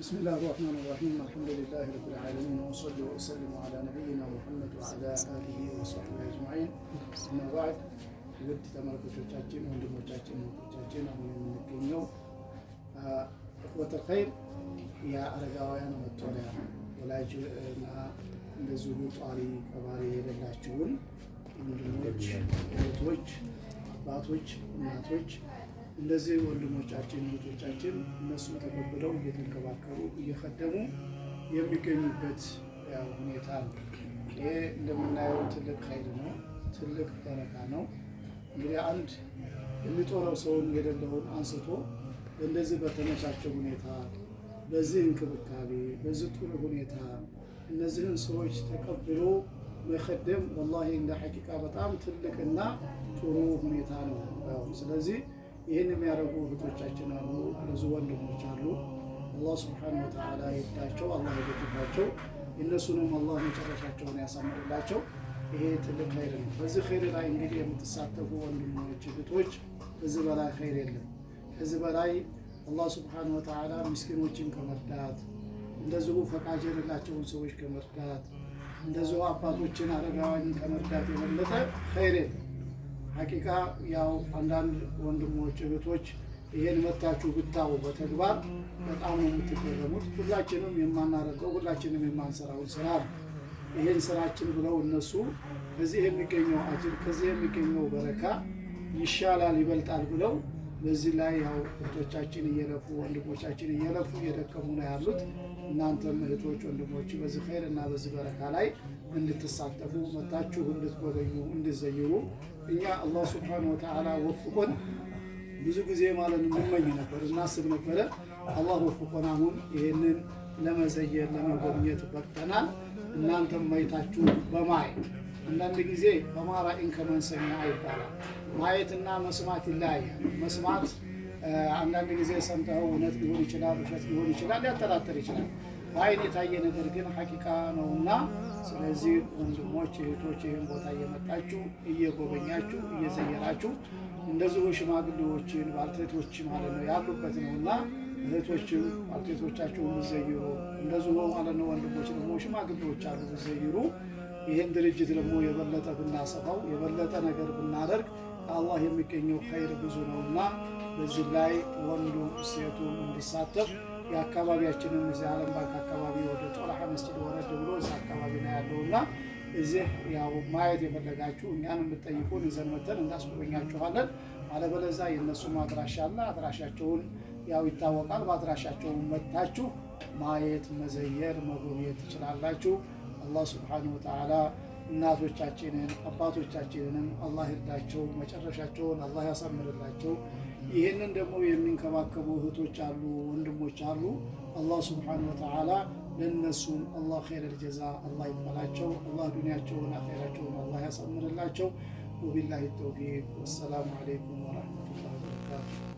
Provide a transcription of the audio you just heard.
بسم الله الرحمن الرحيم الحمد لله رب العالمين وصلي وسلم على نبينا محمد وعلى آله وصحبه أجمعين أما بعد ውድ ተመልካቾቻችን ወንድሞቻችን እህቶቻችን አሁን የምንገኘው እኽወተል ኸይር የአረጋውያን መጦሪያ ወላጅና እንደዚሁ ጧሪ ቀባሪ የሌላቸውን ወንድሞች እህቶች አባቶች እናቶች እንደዚህ ወንድሞቻችን እህቶቻችን እነሱ ተቀብለው እየተንከባከቡ እየከደሙ የሚገኙበት ሁኔታ ነው። ይሄ እንደምናየው ትልቅ ኸይር ነው፣ ትልቅ በረካ ነው። እንግዲህ አንድ የሚጦረው ሰውን የሌለውን አንስቶ እንደዚህ በተመቻቸ ሁኔታ በዚህ እንክብካቤ በዚህ ጥሩ ሁኔታ እነዚህን ሰዎች ተቀብሎ መከደም ወላሂ እንደ ሐቂቃ በጣም ትልቅና ጥሩ ሁኔታ ነው። ስለዚህ ይህን የሚያደርጉ እህቶቻችን አሉ፣ ብዙ ወንድሞች አሉ። አላህ ሱብሓነሁ ወተዓላ ይርዳቸው፣ አላህ ይደግፋቸው፣ እነሱንም አላህ መጨረሻቸውን ያሳምርላቸው። ይሄ ትልቅ ኸይር ነው። በዚህ ኸይር ላይ እንግዲህ የምትሳተፉ ወንድሞች እህቶች፣ ከዚህ በላይ ኸይር የለም። ከዚህ በላይ አላህ ሱብሓነሁ ወተዓላ ምስኪኖችን ከመርዳት እንደዚሁ ፈቃድ የሌላቸውን ሰዎች ከመርዳት እንደዚሁ አባቶችን አረጋውያንን ከመርዳት የበለጠ ኸይር የለም። ሐቂቃ ያው አንዳንድ ወንድሞች እህቶች ይሄን መታችሁ ብታው በተግባር በጣም ነው የምትገረሙት። ሁላችንም የማናደርገው ሁላችንም የማንሰራውን ስራ ነው። ይሄን ስራችን ብለው እነሱ ከዚህ የሚገኘው አጅር ከዚህ የሚገኘው በረካ ይሻላል ይበልጣል ብለው በዚህ ላይ ያው እህቶቻችን እየለፉ ወንድሞቻችን እየለፉ እየደከሙ ነው ያሉት። እናንተም እህቶች ወንድሞች በዚህ ኸይር እና በዚህ በረካ ላይ እንድትሳተፉ መታችሁ እንድትጎበኙ እንድትዘይሩ እኛ አላህ ሱብሓነሁ ወተዓላ ወፍቆን ብዙ ጊዜ ማለት እንመኝ ነበር እናስብ ነበረ። አላህ ወፍቆን አሁን ይሄንን ለመዘየር ለመጎብኘት በቅተናል። እናንተም ማየታችሁ በማየት አንዳንድ ጊዜ በማራኢን ከመንሰኛ ይባላል። ማየትና መስማት ይለያያል። መስማት አንዳንድ ጊዜ ሰምተው እውነት ሊሆን ይችላል፣ ውሸት ሊሆን ይችላል፣ ሊያጠራጥር ይችላል። በአይን የታየ ነገር ግን ሐቂቃ ነውና ስለዚህ ወንድሞች እህቶች ይህን ቦታ እየመጣችሁ እየጎበኛችሁ እየዘየራችሁ እንደዚሁ ሽማግሌዎችን ባልቴቶች ማለት ነው ያሉበት ነውና እህቶችም ባልቴቶቻችሁን ብትዘይሩ እንደዚሁ ማለት ነው ወንድሞች ደግሞ ሽማግሌዎች አሉ ብትዘይሩ ይህን ድርጅት ደግሞ የበለጠ ብናሰፋው የበለጠ ነገር ብናደርግ ከአላህ የሚገኘው ኸይር ብዙ ነውና በዚህ ላይ ወንዱ ሴቱ እንዲሳተፍ የአካባቢያችንን እዚህ ዓለም ባንክ አካባቢ ወደ ጦላሃ መስጂድ ወረድ ብሎ እዛ አካባቢ ነው ያለውና እዚህ ያው ማየት የፈለጋችሁ እኛን የምትጠይቁን ይዘን መተን እናስጎበኛችኋለን። አለበለዚያ የእነሱም አድራሻ አለ። አድራሻቸውን ያው ይታወቃል። በአድራሻቸውን መጥታችሁ ማየት መዘየር መጎብኘት ትችላላችሁ። አላህ ሱብሓነሁ ወተዓላ እናቶቻችንን አባቶቻችንንም አላህ ይርዳቸው፣ መጨረሻቸውን አላህ ያሳምርላቸው። ይህንን ደግሞ የሚንከባከቡ እህቶች አሉ፣ ወንድሞች አሉ። አላህ ሱብሓነሁ ወተዓላ ለነሱም አላህ ኸይረል ጀዛ አላህ ይክፈላቸው። አላህ ዱንያቸውን አኺራቸውን አላህ ያሳምርላቸው። ወቢላሂ ተውፊቅ ወሰላሙ አለይኩም ወራህመቱላሂ ወበረካቱሁ።